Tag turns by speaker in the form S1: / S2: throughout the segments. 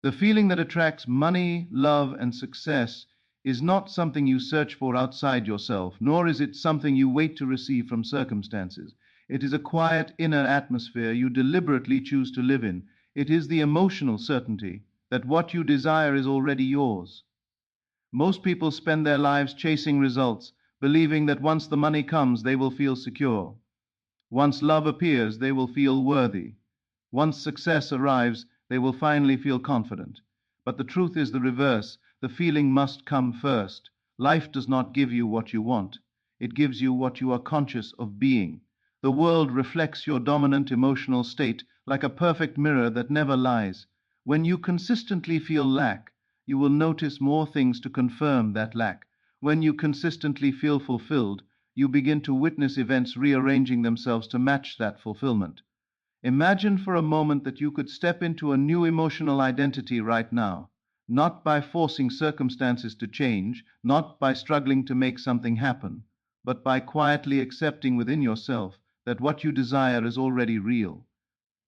S1: The feeling that attracts money, love, and success is not something you search for outside yourself, nor is it something you wait to receive from circumstances. It is a quiet inner atmosphere you deliberately choose to live in. It is the emotional certainty that what you desire is already yours. Most people spend their lives chasing results, believing that once the money comes, they will feel secure. Once love appears, they will feel worthy. Once success arrives, they will finally feel confident. But the truth is the reverse. The feeling must come first. Life does not give you what you want. It gives you what you are conscious of being. The world reflects your dominant emotional state like a perfect mirror that never lies. When you consistently feel lack, you will notice more things to confirm that lack. When you consistently feel fulfilled, you begin to witness events rearranging themselves to match that fulfillment. Imagine for a moment that you could step into a new emotional identity right now, not by forcing circumstances to change, not by struggling to make something happen, but by quietly accepting within yourself that what you desire is already real.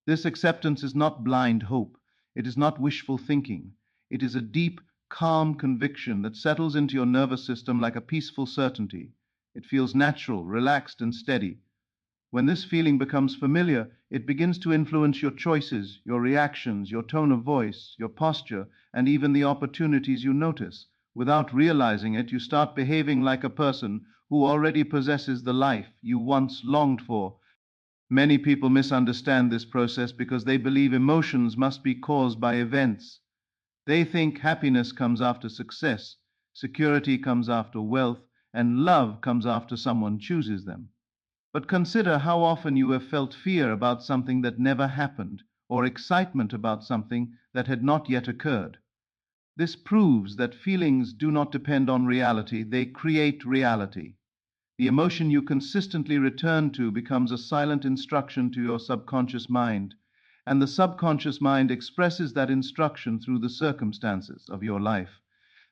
S1: This acceptance is not blind hope, it is not wishful thinking, it is a deep, calm conviction that settles into your nervous system like a peaceful certainty. It feels natural, relaxed, and steady. When this feeling becomes familiar, it begins to influence your choices, your reactions, your tone of voice, your posture, and even the opportunities you notice. Without realizing it, you start behaving like a person who already possesses the life you once longed for. Many people misunderstand this process because they believe emotions must be caused by events. They think happiness comes after success, security comes after wealth, and love comes after someone chooses them. But consider how often you have felt fear about something that never happened, or excitement about something that had not yet occurred. This proves that feelings do not depend on reality, they create reality. The emotion you consistently return to becomes a silent instruction to your subconscious mind, and the subconscious mind expresses that instruction through the circumstances of your life.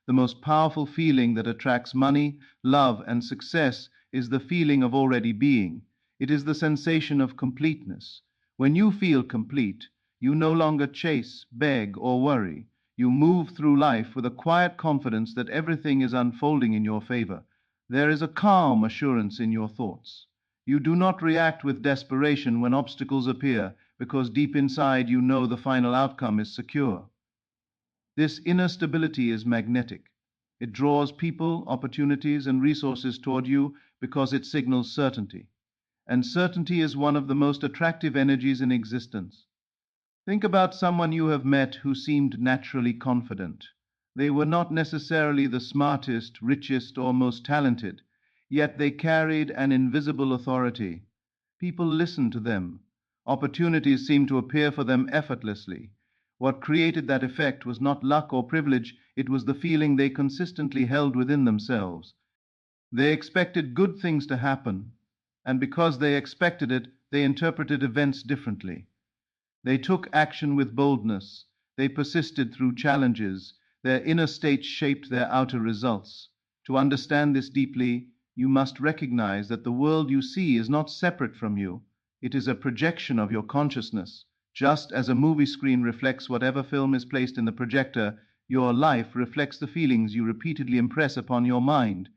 S1: The most powerful feeling that attracts money, love, and success is the feeling of already being. It is the sensation of completeness. When you feel complete, you no longer chase, beg, or worry. You move through life with a quiet confidence that everything is unfolding in your favor. There is a calm assurance in your thoughts. You do not react with desperation when obstacles appear, because deep inside you know the final outcome is secure. This inner stability is magnetic. It draws people, opportunities, and resources toward you because it signals certainty. And certainty is one of the most attractive energies in existence. Think about someone you have met who seemed naturally confident. They were not necessarily the smartest, richest, or most talented, yet they carried an invisible authority. People listened to them. Opportunities seemed to appear for them effortlessly. What created that effect was not luck or privilege, it was the feeling they consistently held within themselves. They expected good things to happen, and because they expected it, they interpreted events differently. They took action with boldness. They persisted through challenges. Their inner state shaped their outer results. To understand this deeply, you must recognize that the world you see is not separate from you. It is a projection of your consciousness. Just as a movie screen reflects whatever film is placed in the projector, your life reflects the feelings you repeatedly impress upon your mind.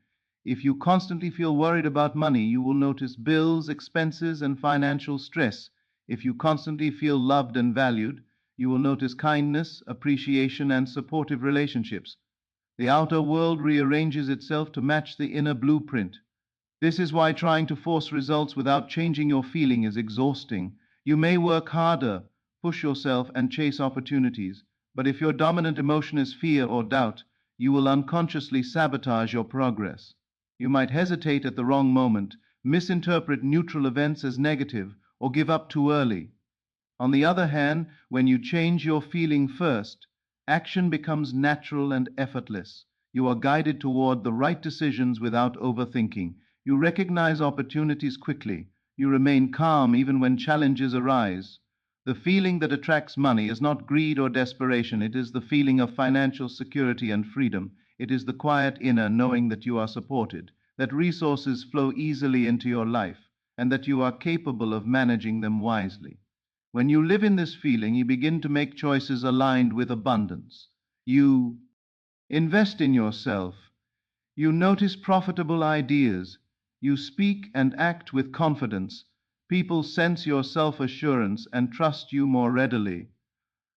S1: If you constantly feel worried about money, you will notice bills, expenses, and financial stress. If you constantly feel loved and valued, you will notice kindness, appreciation, and supportive relationships. The outer world rearranges itself to match the inner blueprint. This is why trying to force results without changing your feeling is exhausting. You may work harder, push yourself, and chase opportunities, but if your dominant emotion is fear or doubt, you will unconsciously sabotage your progress. You might hesitate at the wrong moment, misinterpret neutral events as negative, or give up too early. On the other hand, when you change your feeling first, action becomes natural and effortless. You are guided toward the right decisions without overthinking. You recognize opportunities quickly. You remain calm even when challenges arise. The feeling that attracts money is not greed or desperation. It is the feeling of financial security and freedom. It is the quiet inner knowing that you are supported, that resources flow easily into your life, and that you are capable of managing them wisely. When you live in this feeling, you begin to make choices aligned with abundance. You invest in yourself. You notice profitable ideas. You speak and act with confidence. People sense your self-assurance and trust you more readily.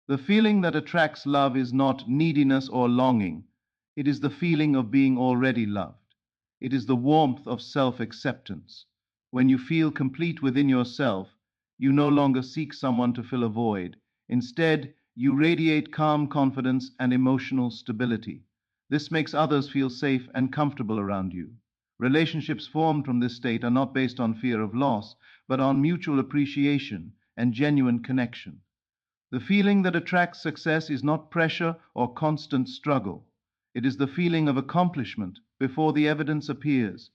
S1: The feeling that attracts love is not neediness or longing. It is the feeling of being already loved. It is the warmth of self-acceptance. When you feel complete within yourself, you no longer seek someone to fill a void. Instead, you radiate calm confidence and emotional stability. This makes others feel safe and comfortable around you. Relationships formed from this state are not based on fear of loss, but on mutual appreciation and genuine connection. The feeling that attracts success is not pressure or constant struggle. It is the feeling of accomplishment before the evidence appears.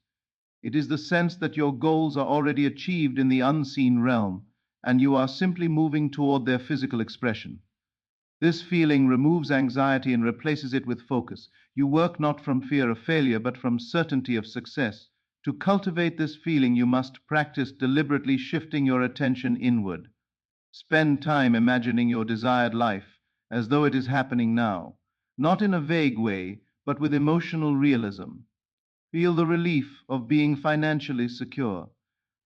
S1: It is the sense that your goals are already achieved in the unseen realm, and you are simply moving toward their physical expression. This feeling removes anxiety and replaces it with focus. You work not from fear of failure, but from certainty of success. To cultivate this feeling, you must practice deliberately shifting your attention inward. Spend time imagining your desired life as though it is happening now, not in a vague way, but with emotional realism. Feel the relief of being financially secure.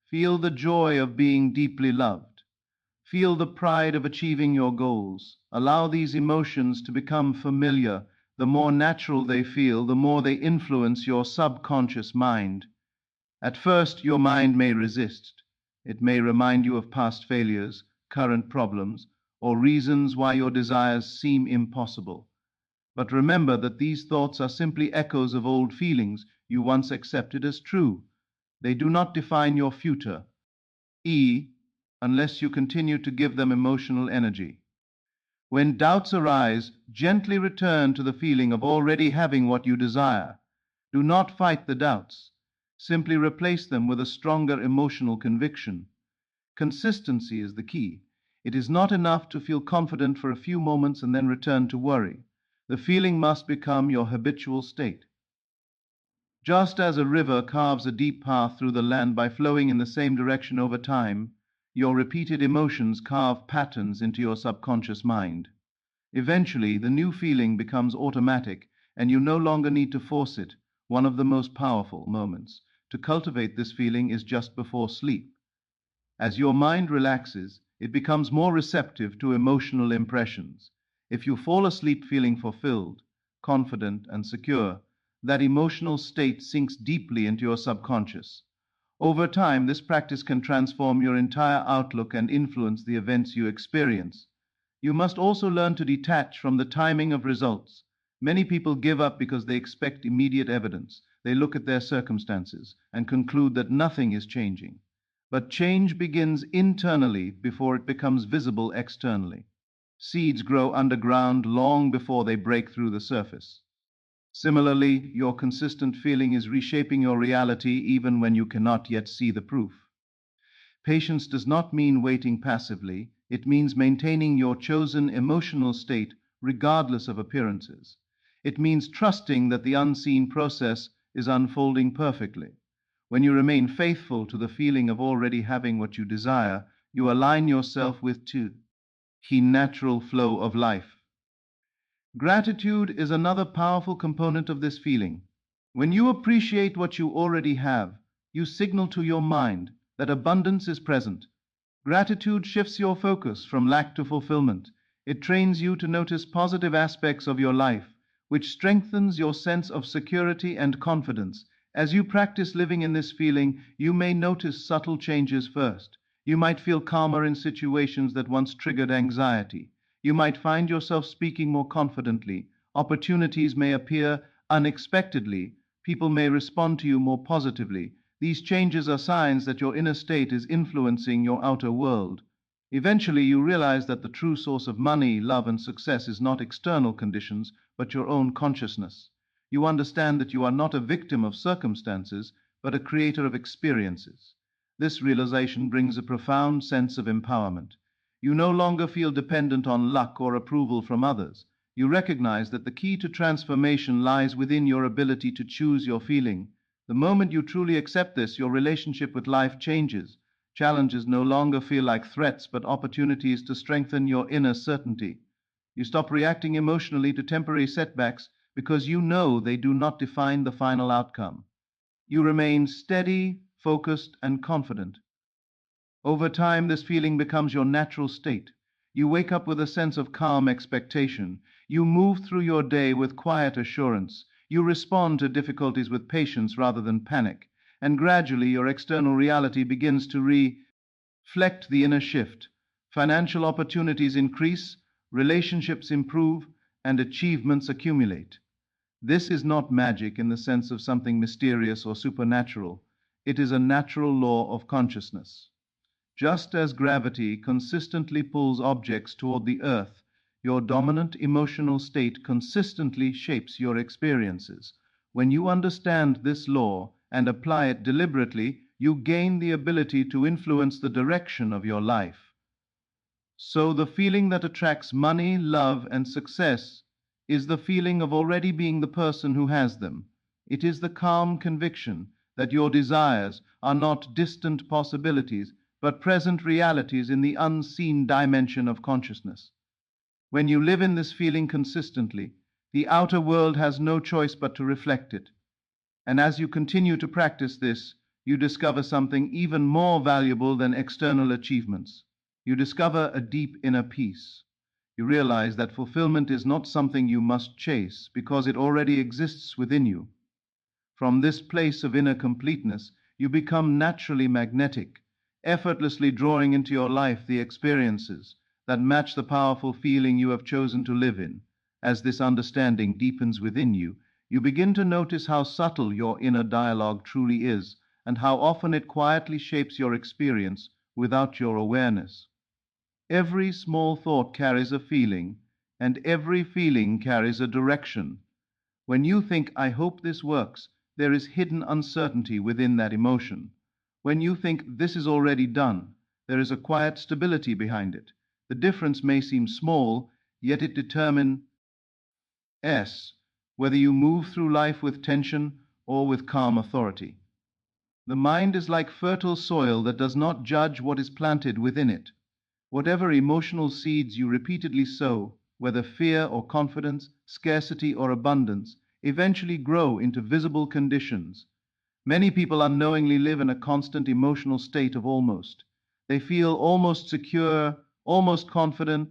S1: Feel the joy of being deeply loved. Feel the pride of achieving your goals. Allow these emotions to become familiar. The more natural they feel, the more they influence your subconscious mind. At first, your mind may resist. It may remind you of past failures, current problems, or reasons why your desires seem impossible. But remember that these thoughts are simply echoes of old feelings you once accepted as true. They do not define your future, unless you continue to give them emotional energy. When doubts arise, gently return to the feeling of already having what you desire. Do not fight the doubts. Simply replace them with a stronger emotional conviction. Consistency is the key. It is not enough to feel confident for a few moments and then return to worry. The feeling must become your habitual state. Just as a river carves a deep path through the land by flowing in the same direction over time, your repeated emotions carve patterns into your subconscious mind. Eventually, the new feeling becomes automatic, and you no longer need to force it. One of the most powerful moments to cultivate this feeling is just before sleep. As your mind relaxes, it becomes more receptive to emotional impressions. If you fall asleep feeling fulfilled, confident, and secure, that emotional state sinks deeply into your subconscious. Over time, this practice can transform your entire outlook and influence the events you experience. You must also learn to detach from the timing of results. Many people give up because they expect immediate evidence. They look at their circumstances and conclude that nothing is changing. But change begins internally before it becomes visible externally. Seeds grow underground long before they break through the surface. Similarly, your consistent feeling is reshaping your reality even when you cannot yet see the proof. Patience does not mean waiting passively, it means maintaining your chosen emotional state regardless of appearances. It means trusting that the unseen process is unfolding perfectly. When you remain faithful to the feeling of already having what you desire, you align yourself with the natural flow of life. Gratitude is another powerful component of this feeling. When you appreciate what you already have, you signal to your mind that abundance is present. Gratitude shifts your focus from lack to fulfillment. It trains you to notice positive aspects of your life, which strengthens your sense of security and confidence. As you practice living in this feeling, you may notice subtle changes first. You might feel calmer in situations that once triggered anxiety. You might find yourself speaking more confidently. Opportunities may appear unexpectedly. People may respond to you more positively. These changes are signs that your inner state is influencing your outer world. Eventually, you realize that the true source of money, love, and success is not external conditions, but your own consciousness. You understand that you are not a victim of circumstances, but a creator of experiences. This realization brings a profound sense of empowerment. You no longer feel dependent on luck or approval from others. You recognize that the key to transformation lies within your ability to choose your feeling. The moment you truly accept this, your relationship with life changes. Challenges no longer feel like threats but opportunities to strengthen your inner certainty. You stop reacting emotionally to temporary setbacks because you know they do not define the final outcome. You remain steady, focused, and confident. Over time, this feeling becomes your natural state. You wake up with a sense of calm expectation. You move through your day with quiet assurance. You respond to difficulties with patience rather than panic. And gradually, your external reality begins to reflect the inner shift. Financial opportunities increase, relationships improve, and achievements accumulate. This is not magic in the sense of something mysterious or supernatural. It is a natural law of consciousness. Just as gravity consistently pulls objects toward the earth, your dominant emotional state consistently shapes your experiences. When you understand this law and apply it deliberately, you gain the ability to influence the direction of your life. So the feeling that attracts money, love, and success is the feeling of already being the person who has them. It is the calm conviction that your desires are not distant possibilities, but present realities in the unseen dimension of consciousness. When you live in this feeling consistently, the outer world has no choice but to reflect it. And as you continue to practice this, you discover something even more valuable than external achievements. You discover a deep inner peace. You realize that fulfillment is not something you must chase because it already exists within you. From this place of inner completeness, you become naturally magnetic, effortlessly drawing into your life the experiences that match the powerful feeling you have chosen to live in. As this understanding deepens within you, you begin to notice how subtle your inner dialogue truly is, and how often it quietly shapes your experience without your awareness. Every small thought carries a feeling, and every feeling carries a direction. When you think, I hope this works, there is hidden uncertainty within that emotion. When you think, this is already done, there is a quiet stability behind it. The difference may seem small, yet it determines whether you move through life with tension or with calm authority. The mind is like fertile soil that does not judge what is planted within it. Whatever emotional seeds you repeatedly sow, whether fear or confidence, scarcity or abundance, eventually grow into visible conditions. Many people unknowingly live in a constant emotional state of almost. They feel almost secure, almost confident,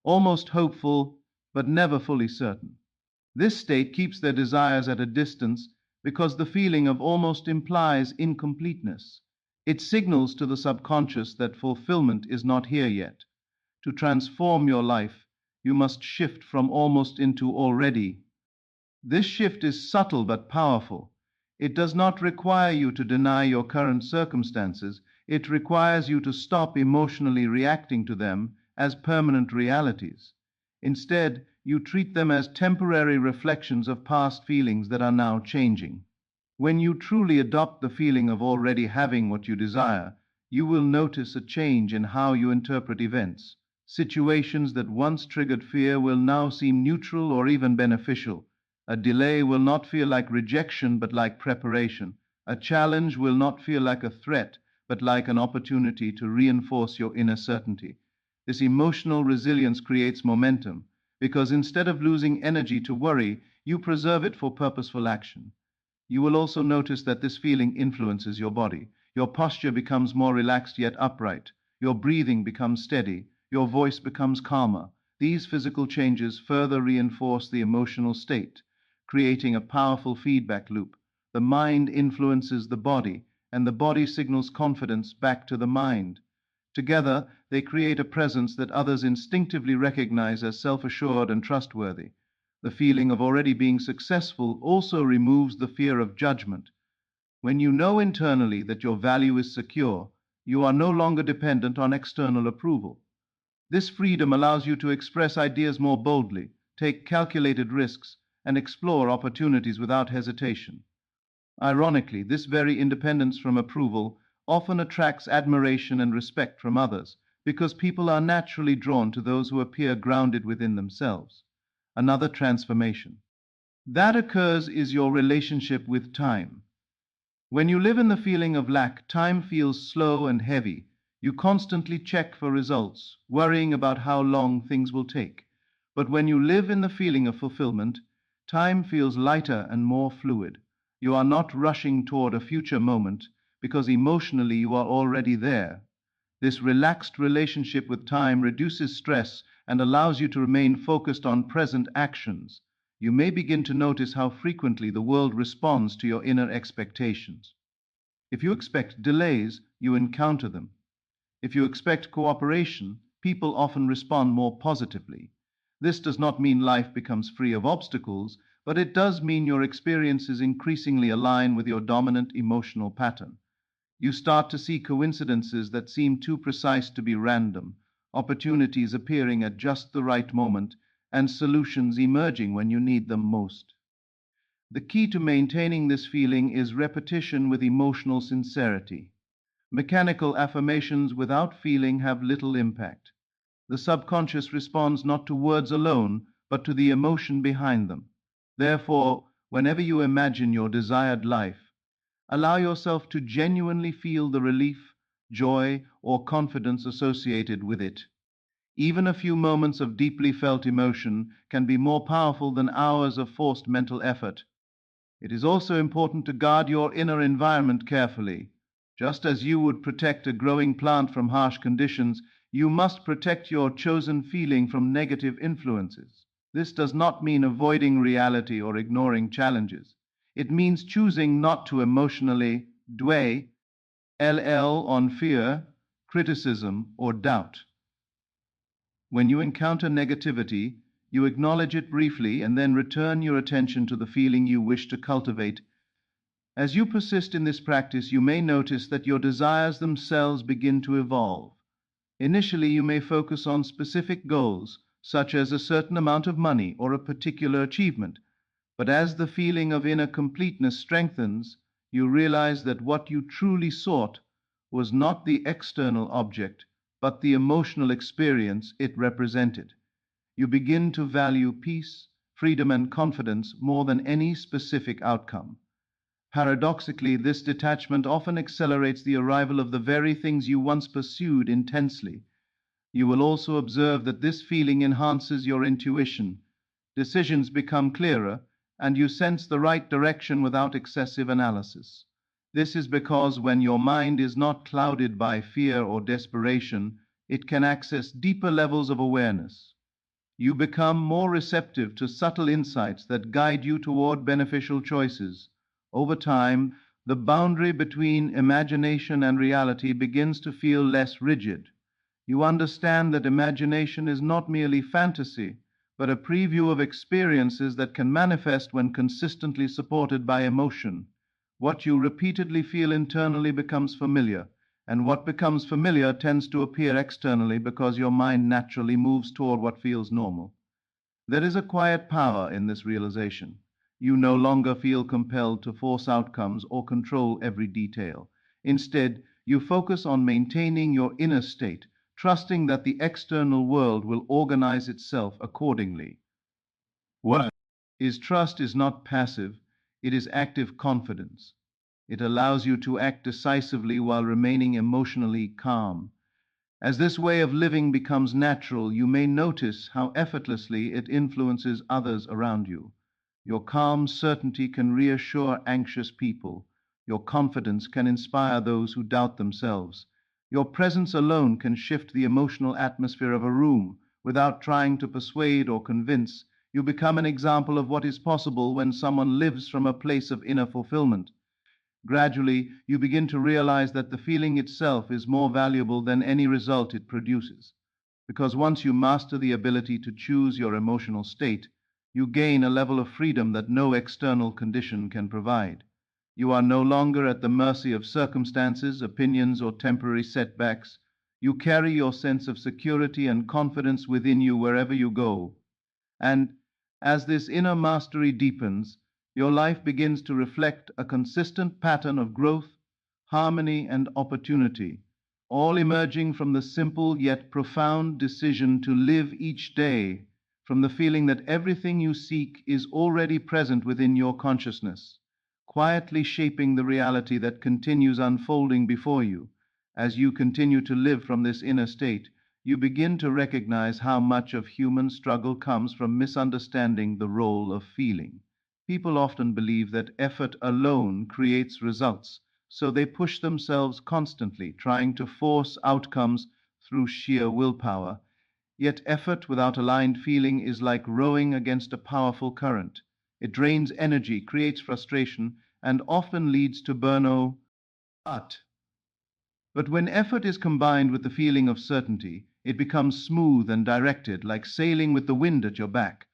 S1: almost hopeful, but never fully certain. This state keeps their desires at a distance because the feeling of almost implies incompleteness. It signals to the subconscious that fulfillment is not here yet. To transform your life, you must shift from almost into already. This shift is subtle but powerful. It does not require you to deny your current circumstances. It requires you to stop emotionally reacting to them as permanent realities. Instead, you treat them as temporary reflections of past feelings that are now changing. When you truly adopt the feeling of already having what you desire, you will notice a change in how you interpret events. Situations that once triggered fear will now seem neutral or even beneficial. A delay will not feel like rejection but like preparation. A challenge will not feel like a threat but like an opportunity to reinforce your inner certainty. This emotional resilience creates momentum because instead of losing energy to worry, you preserve it for purposeful action. You will also notice that this feeling influences your body. Your posture becomes more relaxed yet upright. Your breathing becomes steady. Your voice becomes calmer. These physical changes further reinforce the emotional state, creating a powerful feedback loop. The mind influences the body, and the body signals confidence back to the mind. Together, they create a presence that others instinctively recognize as self-assured and trustworthy. The feeling of already being successful also removes the fear of judgment. When you know internally that your value is secure, you are no longer dependent on external approval. This freedom allows you to express ideas more boldly, take calculated risks, and explore opportunities without hesitation. Ironically, this very independence from approval often attracts admiration and respect from others, because people are naturally drawn to those who appear grounded within themselves. Another transformation that occurs is your relationship with time. When you live in the feeling of lack, time feels slow and heavy. You constantly check for results, worrying about how long things will take. But when you live in the feeling of fulfillment, time feels lighter and more fluid. You are not rushing toward a future moment because emotionally you are already there. This relaxed relationship with time reduces stress and allows you to remain focused on present actions. You may begin to notice how frequently the world responds to your inner expectations. If you expect delays, you encounter them. If you expect cooperation, people often respond more positively. This does not mean life becomes free of obstacles, but it does mean your experiences increasingly align with your dominant emotional pattern. You start to see coincidences that seem too precise to be random, opportunities appearing at just the right moment, and solutions emerging when you need them most. The key to maintaining this feeling is repetition with emotional sincerity. Mechanical affirmations without feeling have little impact. The subconscious responds not to words alone, but to the emotion behind them. Therefore, whenever you imagine your desired life, allow yourself to genuinely feel the relief, joy, or confidence associated with it. Even a few moments of deeply felt emotion can be more powerful than hours of forced mental effort. It is also important to guard your inner environment carefully. Just as you would protect a growing plant from harsh conditions, you must protect your chosen feeling from negative influences. This does not mean avoiding reality or ignoring challenges. It means choosing not to emotionally dwell on fear, criticism, or doubt. When you encounter negativity, you acknowledge it briefly and then return your attention to the feeling you wish to cultivate. As you persist in this practice, you may notice that your desires themselves begin to evolve. Initially, you may focus on specific goals, such as a certain amount of money or a particular achievement. But as the feeling of inner completeness strengthens, you realize that what you truly sought was not the external object, but the emotional experience it represented. You begin to value peace, freedom, and confidence more than any specific outcome. Paradoxically, this detachment often accelerates the arrival of the very things you once pursued intensely. You will also observe that this feeling enhances your intuition. Decisions become clearer, and you sense the right direction without excessive analysis. This is because when your mind is not clouded by fear or desperation, it can access deeper levels of awareness. You become more receptive to subtle insights that guide you toward beneficial choices. Over time, the boundary between imagination and reality begins to feel less rigid. You understand that imagination is not merely fantasy, but a preview of experiences that can manifest when consistently supported by emotion. What you repeatedly feel internally becomes familiar, and what becomes familiar tends to appear externally because your mind naturally moves toward what feels normal. There is a quiet power in this realization. You no longer feel compelled to force outcomes or control every detail. Instead, you focus on maintaining your inner state, trusting that the external world will organize itself accordingly. What is trust is not passive, it is active confidence. It allows you to act decisively while remaining emotionally calm. As this way of living becomes natural, you may notice how effortlessly it influences others around you. Your calm certainty can reassure anxious people. Your confidence can inspire those who doubt themselves. Your presence alone can shift the emotional atmosphere of a room without trying to persuade or convince. You become an example of what is possible when someone lives from a place of inner fulfillment. Gradually, you begin to realize that the feeling itself is more valuable than any result it produces. Because once you master the ability to choose your emotional state, you gain a level of freedom that no external condition can provide. You are no longer at the mercy of circumstances, opinions, or temporary setbacks. You carry your sense of security and confidence within you wherever you go. And as this inner mastery deepens, your life begins to reflect a consistent pattern of growth, harmony, and opportunity, all emerging from the simple yet profound decision to live each day from the feeling that everything you seek is already present within your consciousness. quietly shaping the reality that continues unfolding before you. As you continue to live from this inner state, you begin to recognize how much of human struggle comes from misunderstanding the role of feeling. People often believe that effort alone creates results, so they push themselves constantly, trying to force outcomes through sheer willpower. Yet effort without aligned feeling is like rowing against a powerful current. It drains energy, creates frustration, and often leads to burnout. But when effort is combined with the feeling of certainty, it becomes smooth and directed, like sailing with the wind at your back.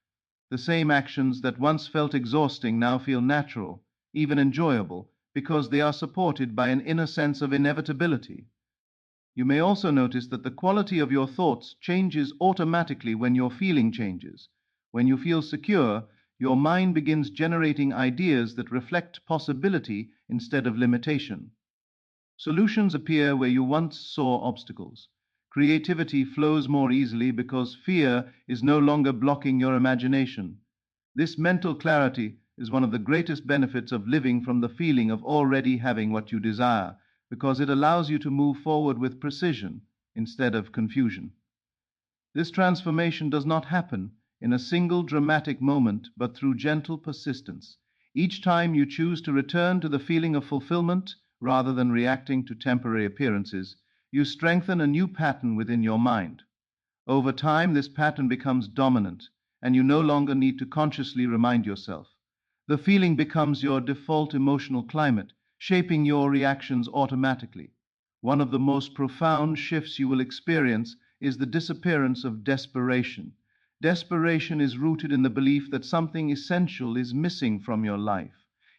S1: The same actions that once felt exhausting now feel natural, even enjoyable, because they are supported by an inner sense of inevitability. You may also notice that the quality of your thoughts changes automatically when your feeling changes. When you feel secure, your mind begins generating ideas that reflect possibility instead of limitation. Solutions appear where you once saw obstacles. Creativity flows more easily because fear is no longer blocking your imagination. This mental clarity is one of the greatest benefits of living from the feeling of already having what you desire, because it allows you to move forward with precision instead of confusion. This transformation does not happen in a single dramatic moment, but through gentle persistence. Each time you choose to return to the feeling of fulfillment rather than reacting to temporary appearances, you strengthen a new pattern within your mind. Over time, this pattern becomes dominant, and you no longer need to consciously remind yourself. The feeling becomes your default emotional climate, shaping your reactions automatically. One of the most profound shifts you will experience is the disappearance of desperation. Desperation is rooted in the belief that something essential is missing from your life.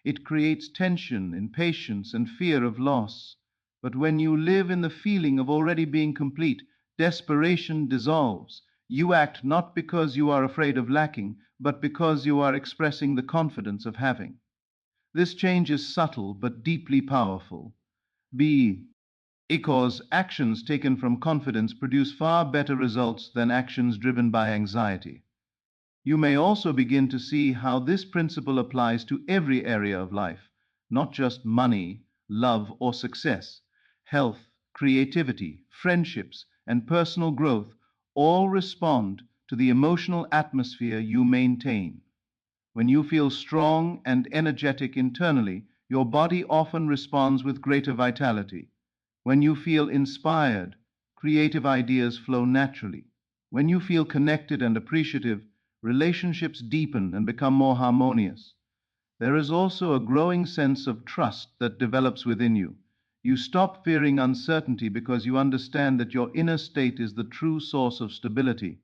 S1: It creates tension, impatience, and fear of loss. But when you live in the feeling of already being complete, desperation dissolves. You act not because you are afraid of lacking, but because you are expressing the confidence of having. This change is subtle but deeply powerful. B. Because actions taken from confidence produce far better results than actions driven by anxiety. You may also begin to see how this principle applies to every area of life, not just money, love, or success. Health, creativity, friendships, and personal growth all respond to the emotional atmosphere you maintain. When you feel strong and energetic internally, your body often responds with greater vitality. When you feel inspired, creative ideas flow naturally. When you feel connected and appreciative, relationships deepen and become more harmonious. There is also a growing sense of trust that develops within you. You stop fearing uncertainty because you understand that your inner state is the true source of stability.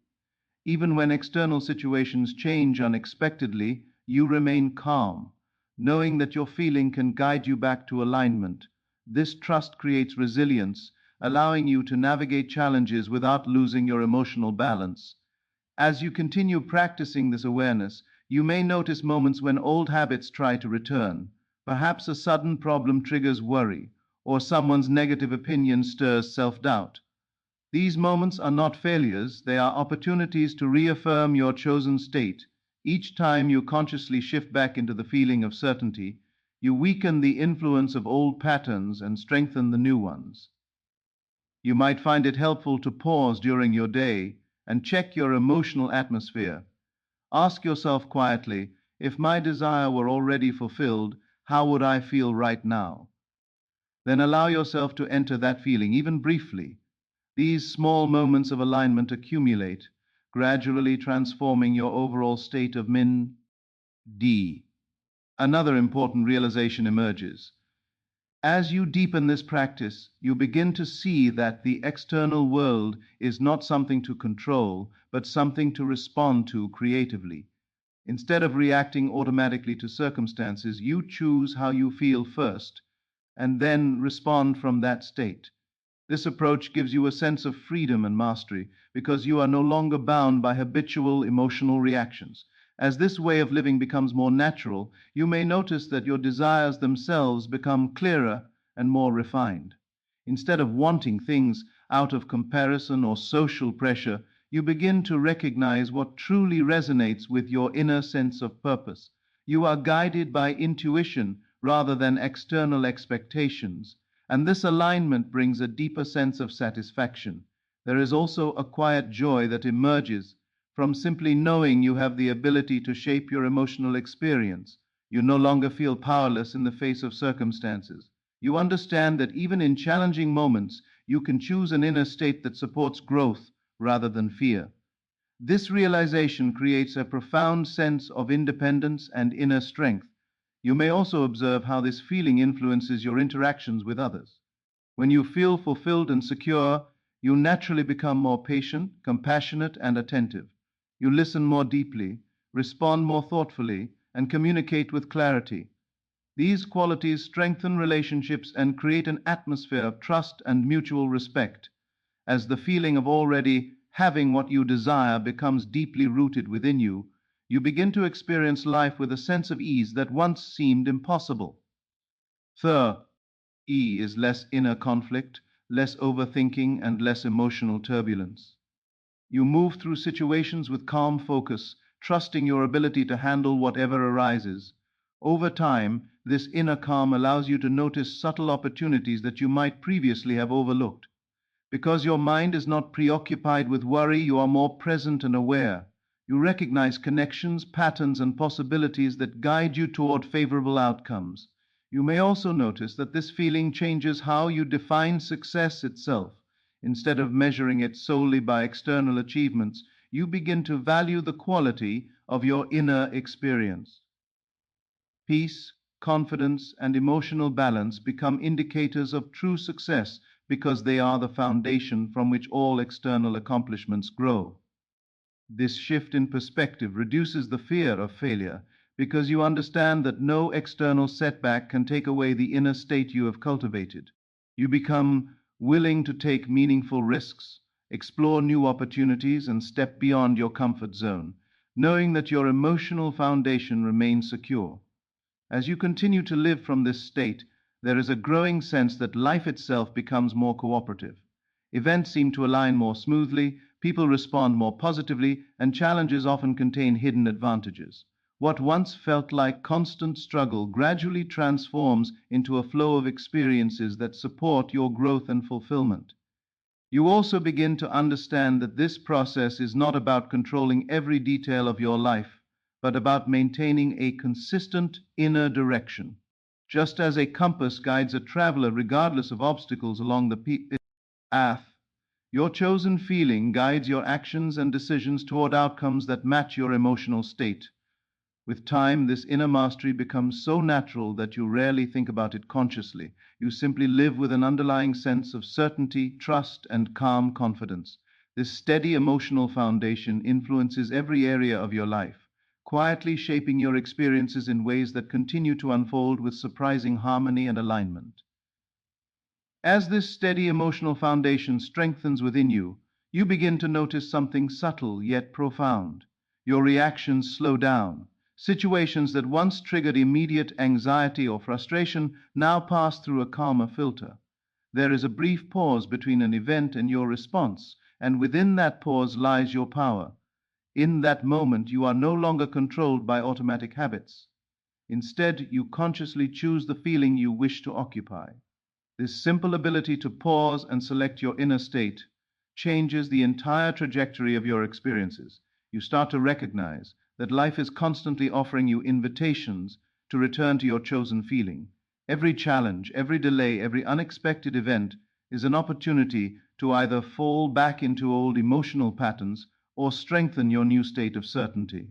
S1: Even when external situations change unexpectedly, you remain calm, knowing that your feeling can guide you back to alignment. This trust creates resilience, allowing you to navigate challenges without losing your emotional balance. As you continue practicing this awareness, you may notice moments when old habits try to return. Perhaps a sudden problem triggers worry, or someone's negative opinion stirs self-doubt. These moments are not failures, they are opportunities to reaffirm your chosen state. Each time you consciously shift back into the feeling of certainty, you weaken the influence of old patterns and strengthen the new ones. You might find it helpful to pause during your day and check your emotional atmosphere. Ask yourself quietly, if my desire were already fulfilled, how would I feel right now? Then allow yourself to enter that feeling, even briefly. These small moments of alignment accumulate, gradually transforming your overall state of min-D. Another important realization emerges. As you deepen this practice, you begin to see that the external world is not something to control, but something to respond to creatively. Instead of reacting automatically to circumstances, you choose how you feel first, and then respond from that state. This approach gives you a sense of freedom and mastery because you are no longer bound by habitual emotional reactions. As this way of living becomes more natural, you may notice that your desires themselves become clearer and more refined. Instead of wanting things out of comparison or social pressure, you begin to recognize what truly resonates with your inner sense of purpose. You are guided by intuition rather than external expectations, and this alignment brings a deeper sense of satisfaction. There is also a quiet joy that emerges from simply knowing you have the ability to shape your emotional experience. You no longer feel powerless in the face of circumstances. You understand that even in challenging moments, you can choose an inner state that supports growth rather than fear. This realization creates a profound sense of independence and inner strength. You may also observe how this feeling influences your interactions with others. When you feel fulfilled and secure, you naturally become more patient, compassionate, and attentive. You listen more deeply, respond more thoughtfully, and communicate with clarity. These qualities strengthen relationships and create an atmosphere of trust and mutual respect. As the feeling of already having what you desire becomes deeply rooted within you, you begin to experience life with a sense of ease that once seemed impossible. Third, E is less inner conflict, less overthinking, and less emotional turbulence. You move through situations with calm focus, trusting your ability to handle whatever arises. Over time, this inner calm allows you to notice subtle opportunities that you might previously have overlooked. Because your mind is not preoccupied with worry, you are more present and aware. You recognize connections, patterns, and possibilities that guide you toward favorable outcomes. You may also notice that this feeling changes how you define success itself. Instead of measuring it solely by external achievements, you begin to value the quality of your inner experience. Peace, confidence, and emotional balance become indicators of true success because they are the foundation from which all external accomplishments grow. This shift in perspective reduces the fear of failure because you understand that no external setback can take away the inner state you have cultivated. You become willing to take meaningful risks, explore new opportunities, and step beyond your comfort zone, knowing that your emotional foundation remains secure. As you continue to live from this state, there is a growing sense that life itself becomes more cooperative. Events seem to align more smoothly, people respond more positively, and challenges often contain hidden advantages. What once felt like constant struggle gradually transforms into a flow of experiences that support your growth and fulfillment. You also begin to understand that this process is not about controlling every detail of your life, but about maintaining a consistent inner direction. Just as a compass guides a traveler regardless of obstacles along the path, your chosen feeling guides your actions and decisions toward outcomes that match your emotional state. With time, this inner mastery becomes so natural that you rarely think about it consciously. You simply live with an underlying sense of certainty, trust, and calm confidence. This steady emotional foundation influences every area of your life, quietly shaping your experiences in ways that continue to unfold with surprising harmony and alignment. As this steady emotional foundation strengthens within you, you begin to notice something subtle yet profound. Your reactions slow down. Situations that once triggered immediate anxiety or frustration now pass through a calmer filter. There is a brief pause between an event and your response, and within that pause lies your power. In that moment, you are no longer controlled by automatic habits. Instead, you consciously choose the feeling you wish to occupy. This simple ability to pause and select your inner state changes the entire trajectory of your experiences. You start to recognize that life is constantly offering you invitations to return to your chosen feeling. Every challenge, every delay, every unexpected event is an opportunity to either fall back into old emotional patterns or strengthen your new state of certainty.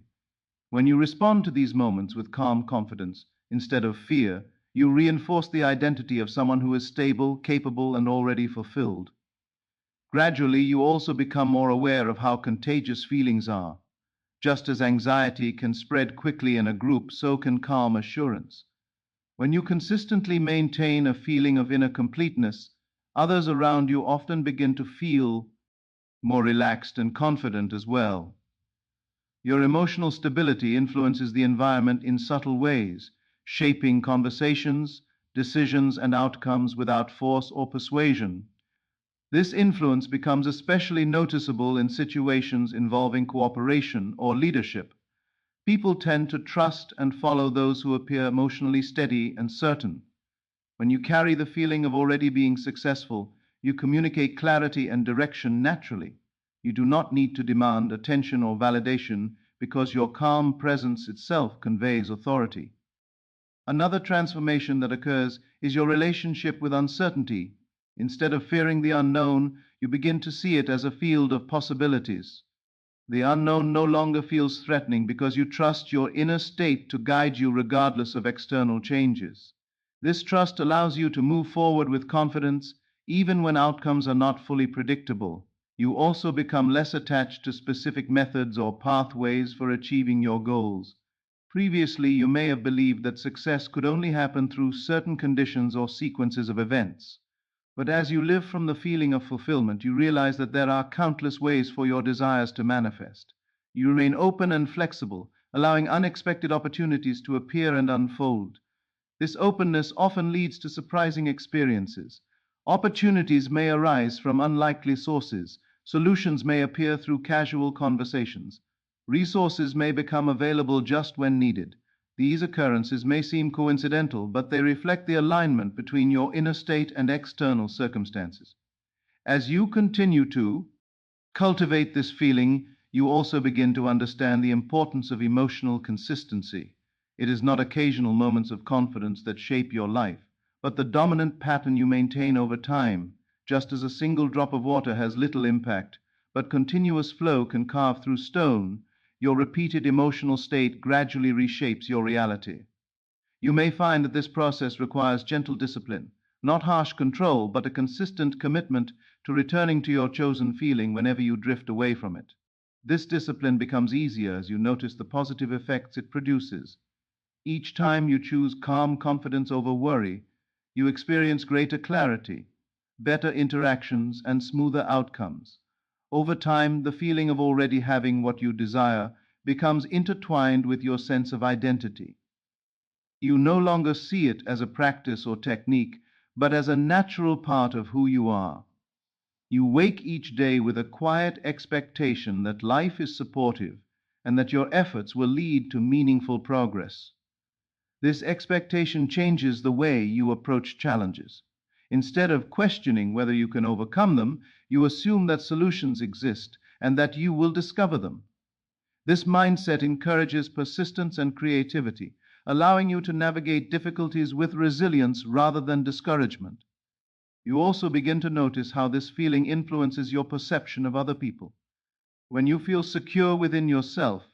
S1: When you respond to these moments with calm confidence instead of fear, you reinforce the identity of someone who is stable, capable, and already fulfilled. Gradually, you also become more aware of how contagious feelings are. Just as anxiety can spread quickly in a group, so can calm assurance. When you consistently maintain a feeling of inner completeness, others around you often begin to feel more relaxed and confident as well. Your emotional stability influences the environment in subtle ways, shaping conversations, decisions, and outcomes without force or persuasion. This influence becomes especially noticeable in situations involving cooperation or leadership. People tend to trust and follow those who appear emotionally steady and certain. When you carry the feeling of already being successful, you communicate clarity and direction naturally. You do not need to demand attention or validation because your calm presence itself conveys authority. Another transformation that occurs is your relationship with uncertainty. Instead of fearing the unknown, you begin to see it as a field of possibilities. The unknown no longer feels threatening because you trust your inner state to guide you regardless of external changes. This trust allows you to move forward with confidence even when outcomes are not fully predictable. You also become less attached to specific methods or pathways for achieving your goals. Previously, you may have believed that success could only happen through certain conditions or sequences of events. But as you live from the feeling of fulfillment, you realize that there are countless ways for your desires to manifest. You remain open and flexible, allowing unexpected opportunities to appear and unfold. This openness often leads to surprising experiences. Opportunities may arise from unlikely sources, solutions may appear through casual conversations, resources may become available just when needed. These occurrences may seem coincidental, but they reflect the alignment between your inner state and external circumstances. As you continue to cultivate this feeling, you also begin to understand the importance of emotional consistency. It is not occasional moments of confidence that shape your life, but the dominant pattern you maintain over time. Just as a single drop of water has little impact, but continuous flow can carve through stone, your repeated emotional state gradually reshapes your reality. You may find that this process requires gentle discipline, not harsh control, but a consistent commitment to returning to your chosen feeling whenever you drift away from it. This discipline becomes easier as you notice the positive effects it produces. Each time you choose calm confidence over worry, you experience greater clarity, better interactions, and smoother outcomes. Over time, the feeling of already having what you desire becomes intertwined with your sense of identity. You no longer see it as a practice or technique, but as a natural part of who you are. You wake each day with a quiet expectation that life is supportive and that your efforts will lead to meaningful progress. This expectation changes the way you approach challenges. Instead of questioning whether you can overcome them, you assume that solutions exist and that you will discover them. This mindset encourages persistence and creativity, allowing you to navigate difficulties with resilience rather than discouragement. You also begin to notice how this feeling influences your perception of other people. When you feel secure within yourself,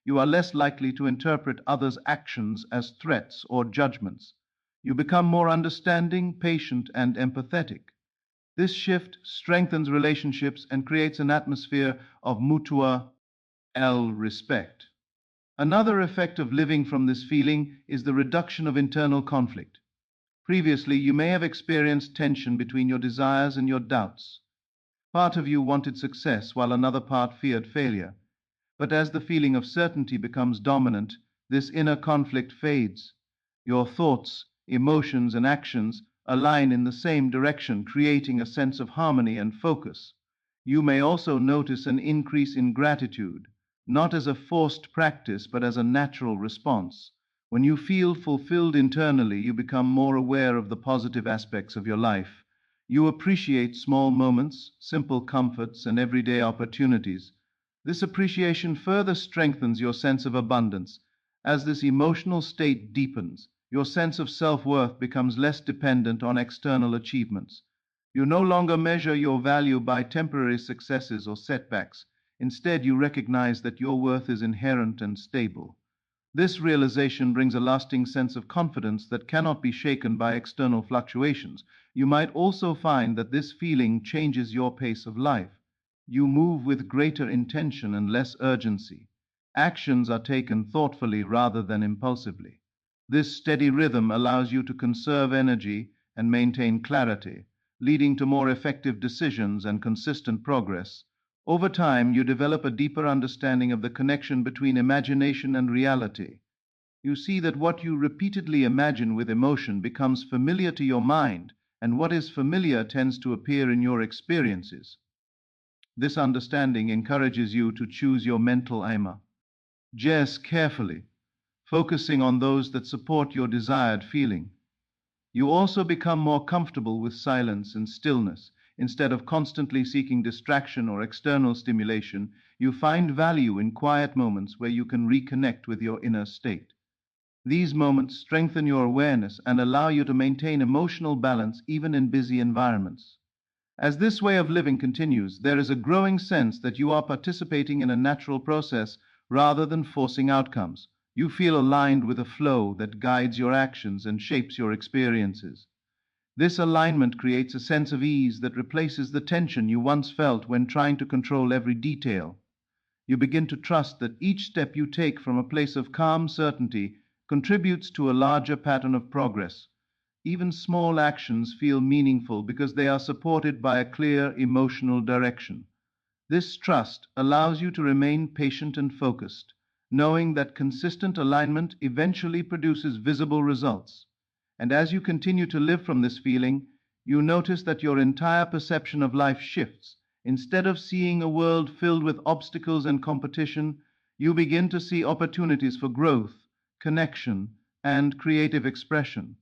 S1: you are less likely to interpret others' actions as threats or judgments. You become more understanding, patient, and empathetic. This shift strengthens relationships and creates an atmosphere of mutual respect. Another effect of living from this feeling is the reduction of internal conflict. Previously, you may have experienced tension between your desires and your doubts. Part of you wanted success while another part feared failure. But as the feeling of certainty becomes dominant, this inner conflict fades. Your thoughts, emotions, and actions align in the same direction, creating a sense of harmony and focus. You may also notice an increase in gratitude, not as a forced practice, but as a natural response. When you feel fulfilled internally, you become more aware of the positive aspects of your life. You appreciate small moments, simple comforts, and everyday opportunities. This appreciation further strengthens your sense of abundance. As this emotional state deepens, your sense of self-worth becomes less dependent on external achievements. You no longer measure your value by temporary successes or setbacks. Instead, you recognize that your worth is inherent and stable. This realization brings a lasting sense of confidence that cannot be shaken by external fluctuations. You might also find that this feeling changes your pace of life. You move with greater intention and less urgency. Actions are taken thoughtfully rather than impulsively. This steady rhythm allows you to conserve energy and maintain clarity, leading to more effective decisions and consistent progress. Over time, you develop a deeper understanding of the connection between imagination and reality. You see that what you repeatedly imagine with emotion becomes familiar to your mind, and what is familiar tends to appear in your experiences. This understanding encourages you to choose your mental armor. Guess carefully, focusing on those that support your desired feeling. You also become more comfortable with silence and stillness. Instead of constantly seeking distraction or external stimulation, you find value in quiet moments where you can reconnect with your inner state. These moments strengthen your awareness and allow you to maintain emotional balance even in busy environments. As this way of living continues, there is a growing sense that you are participating in a natural process rather than forcing outcomes. You feel aligned with a flow that guides your actions and shapes your experiences. This alignment creates a sense of ease that replaces the tension you once felt when trying to control every detail. You begin to trust that each step you take from a place of calm certainty contributes to a larger pattern of progress. Even small actions feel meaningful because they are supported by a clear emotional direction. This trust allows you to remain patient and focused, knowing that consistent alignment eventually produces visible results. And as you continue to live from this feeling, you notice that your entire perception of life shifts. Instead of seeing a world filled with obstacles and competition, you begin to see opportunities for growth, connection, and creative expression.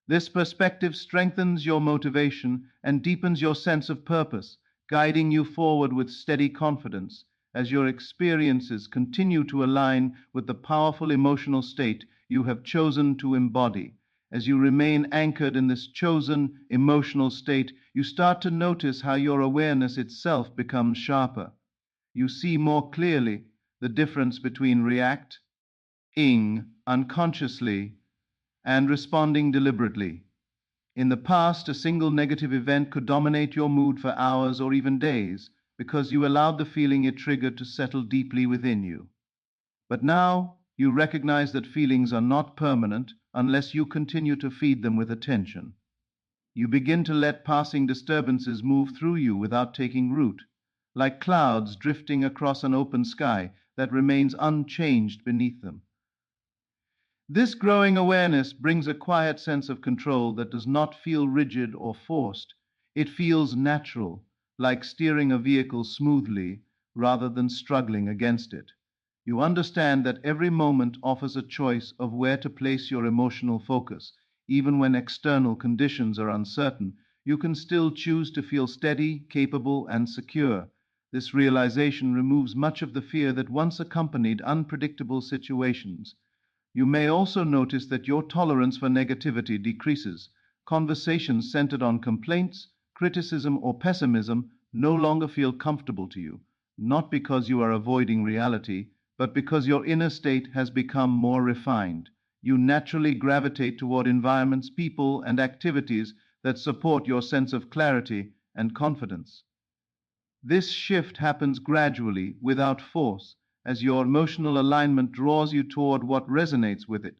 S1: This perspective strengthens your motivation and deepens your sense of purpose, guiding you forward with steady confidence as your experiences continue to align with the powerful emotional state you have chosen to embody. As you remain anchored in this chosen emotional state, you start to notice how your awareness itself becomes sharper. You see more clearly the difference between reacting unconsciously and responding deliberately. In the past, a single negative event could dominate your mood for hours or even days because you allowed the feeling it triggered to settle deeply within you. But now you recognize that feelings are not permanent unless you continue to feed them with attention. You begin to let passing disturbances move through you without taking root, like clouds drifting across an open sky that remains unchanged beneath them. This growing awareness brings a quiet sense of control that does not feel rigid or forced. It feels natural, like steering a vehicle smoothly rather than struggling against it. You understand that every moment offers a choice of where to place your emotional focus. Even when external conditions are uncertain, you can still choose to feel steady, capable, and secure. This realization removes much of the fear that once accompanied unpredictable situations. You may also notice that your tolerance for negativity decreases. Conversations centered on complaints, criticism, or pessimism no longer feel comfortable to you, not because you are avoiding reality, but because your inner state has become more refined. You naturally gravitate toward environments, people, and activities that support your sense of clarity and confidence. This shift happens gradually, without force, as your emotional alignment draws you toward what resonates with it.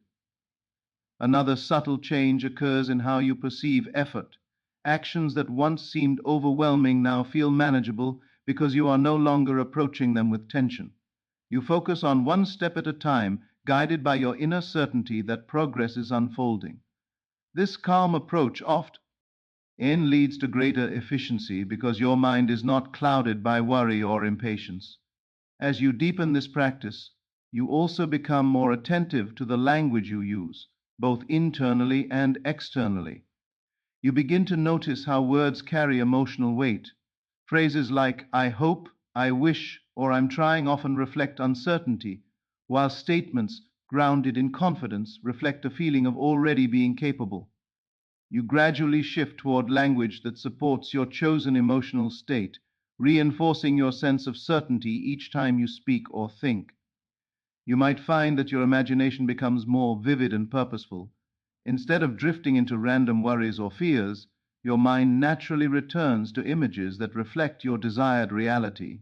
S1: Another subtle change occurs in how you perceive effort. Actions that once seemed overwhelming now feel manageable because you are no longer approaching them with tension. You focus on one step at a time, guided by your inner certainty that progress is unfolding. This calm approach often leads to greater efficiency because your mind is not clouded by worry or impatience. As you deepen this practice, you also become more attentive to the language you use, both internally and externally. You begin to notice how words carry emotional weight. Phrases like "I hope," "I wish," or "I'm trying" often reflect uncertainty, while statements grounded in confidence reflect a feeling of already being capable. You gradually shift toward language that supports your chosen emotional state, reinforcing your sense of certainty each time you speak or think. You might find that your imagination becomes more vivid and purposeful. Instead of drifting into random worries or fears, your mind naturally returns to images that reflect your desired reality.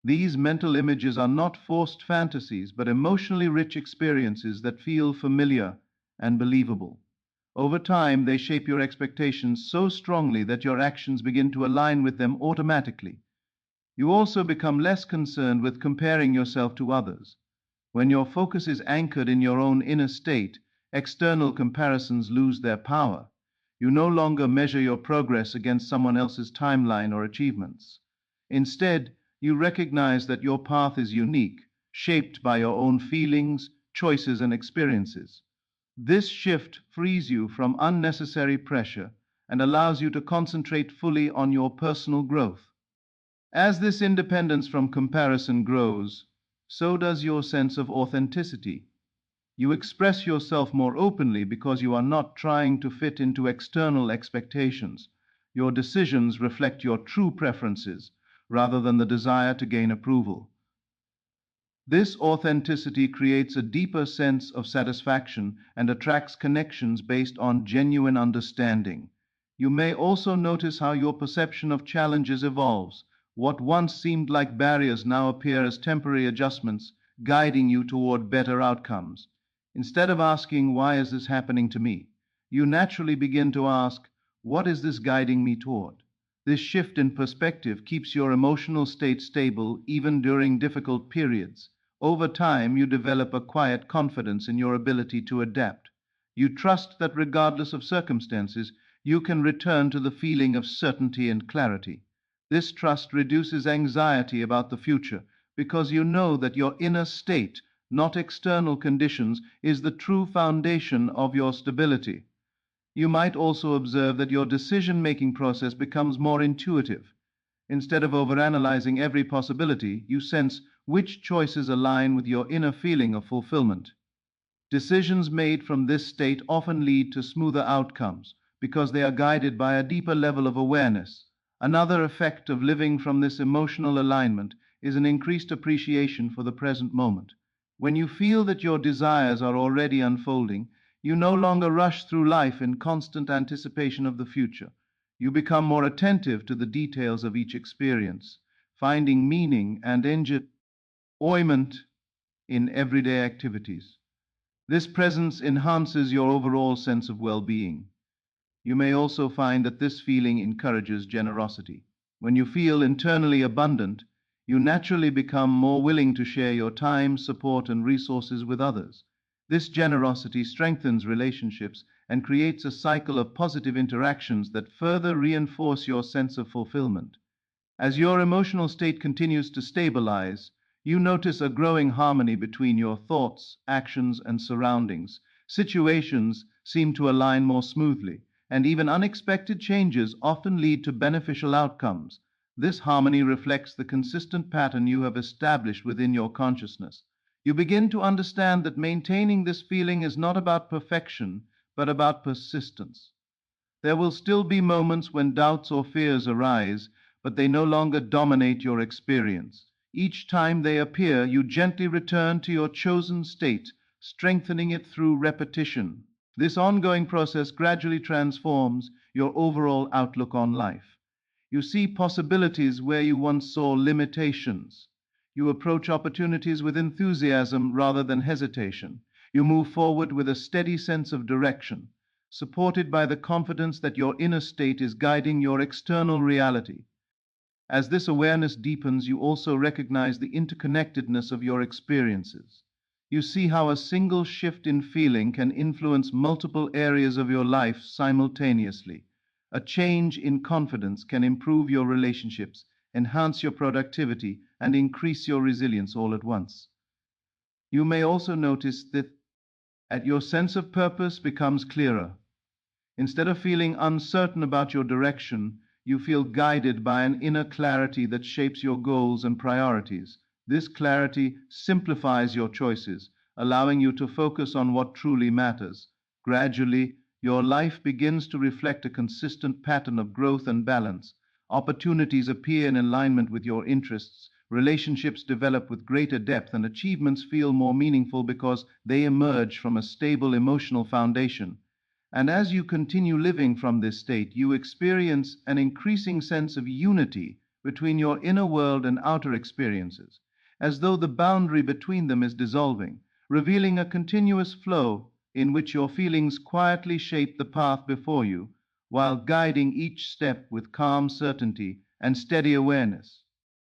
S1: These mental images are not forced fantasies, but emotionally rich experiences that feel familiar and believable. Over time, they shape your expectations so strongly that your actions begin to align with them automatically. You also become less concerned with comparing yourself to others. When your focus is anchored in your own inner state, external comparisons lose their power. You no longer measure your progress against someone else's timeline or achievements. Instead, you recognize that your path is unique, shaped by your own feelings, choices, and experiences. This shift frees you from unnecessary pressure and allows you to concentrate fully on your personal growth. As this independence from comparison grows, so does your sense of authenticity. You express yourself more openly because you are not trying to fit into external expectations. Your decisions reflect your true preferences rather than the desire to gain approval. This authenticity creates a deeper sense of satisfaction and attracts connections based on genuine understanding. You may also notice how your perception of challenges evolves. What once seemed like barriers now appear as temporary adjustments, guiding you toward better outcomes. Instead of asking, "Why is this happening to me?" you naturally begin to ask, "What is this guiding me toward?" This shift in perspective keeps your emotional state stable even during difficult periods. Over time, you develop a quiet confidence in your ability to adapt. You trust that regardless of circumstances, you can return to the feeling of certainty and clarity. This trust reduces anxiety about the future because you know that your inner state, not external conditions, is the true foundation of your stability. You might also observe that your decision-making process becomes more intuitive. Instead of overanalyzing every possibility, you sense which choices align with your inner feeling of fulfillment. Decisions made from this state often lead to smoother outcomes because they are guided by a deeper level of awareness. Another effect of living from this emotional alignment is an increased appreciation for the present moment. When you feel that your desires are already unfolding, you no longer rush through life in constant anticipation of the future. You become more attentive to the details of each experience, finding meaning and enjoyment in everyday activities. This presence enhances your overall sense of well-being. You may also find that this feeling encourages generosity. When you feel internally abundant, you naturally become more willing to share your time, support, and resources with others. This generosity strengthens relationships and creates a cycle of positive interactions that further reinforce your sense of fulfillment. As your emotional state continues to stabilize, you notice a growing harmony between your thoughts, actions, and surroundings. Situations seem to align more smoothly, and even unexpected changes often lead to beneficial outcomes. This harmony reflects the consistent pattern you have established within your consciousness. You begin to understand that maintaining this feeling is not about perfection, but about persistence. There will still be moments when doubts or fears arise, but they no longer dominate your experience. Each time they appear, you gently return to your chosen state, strengthening it through repetition. This ongoing process gradually transforms your overall outlook on life. You see possibilities where you once saw limitations. You approach opportunities with enthusiasm rather than hesitation. You move forward with a steady sense of direction, supported by the confidence that your inner state is guiding your external reality. As this awareness deepens, you also recognize the interconnectedness of your experiences. You see how a single shift in feeling can influence multiple areas of your life simultaneously. A change in confidence can improve your relationships, enhance your productivity, and increase your resilience all at once. You may also notice that your sense of purpose becomes clearer. Instead of feeling uncertain about your direction, you feel guided by an inner clarity that shapes your goals and priorities. This clarity simplifies your choices, allowing you to focus on what truly matters. Gradually, your life begins to reflect a consistent pattern of growth and balance. Opportunities appear in alignment with your interests, relationships develop with greater depth, and achievements feel more meaningful because they emerge from a stable emotional foundation. And as you continue living from this state, you experience an increasing sense of unity between your inner world and outer experiences, as though the boundary between them is dissolving, revealing a continuous flow in which your feelings quietly shape the path before you, while guiding each step with calm certainty and steady awareness.